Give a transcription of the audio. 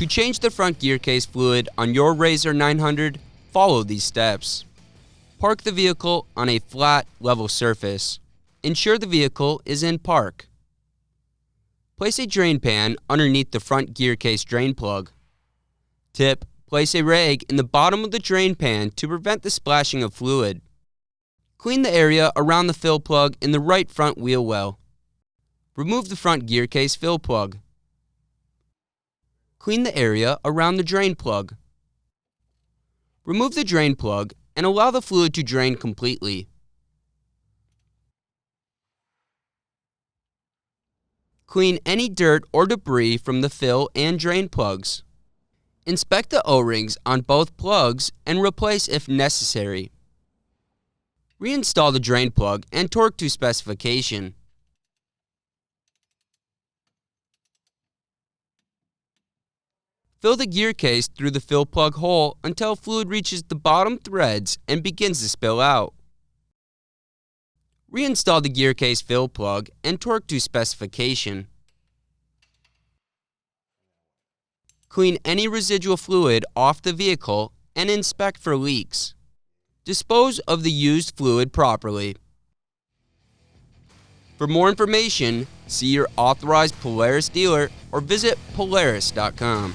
To change the front gear case fluid on your RZR 900, follow these steps. Park the vehicle on a flat, level surface. Ensure the vehicle is in park. Place a drain pan underneath the front gear case drain plug. Tip: place a rag in the bottom of the drain pan to prevent the splashing of fluid. Clean the area around the fill plug in the right front wheel well. Remove the front gear case fill plug. Clean the area around the drain plug. Remove the drain plug and allow the fluid to drain completely. Clean any dirt or debris from the fill and drain plugs. Inspect the O-rings on both plugs and replace if necessary. Reinstall the drain plug and torque to specification. Fill the gear case through the fill plug hole until fluid reaches the bottom threads and begins to spill out. Reinstall the gear case fill plug and torque to specification. Clean any residual fluid off the vehicle and inspect for leaks. Dispose of the used fluid properly. For more information, see your authorized Polaris dealer or visit Polaris.com.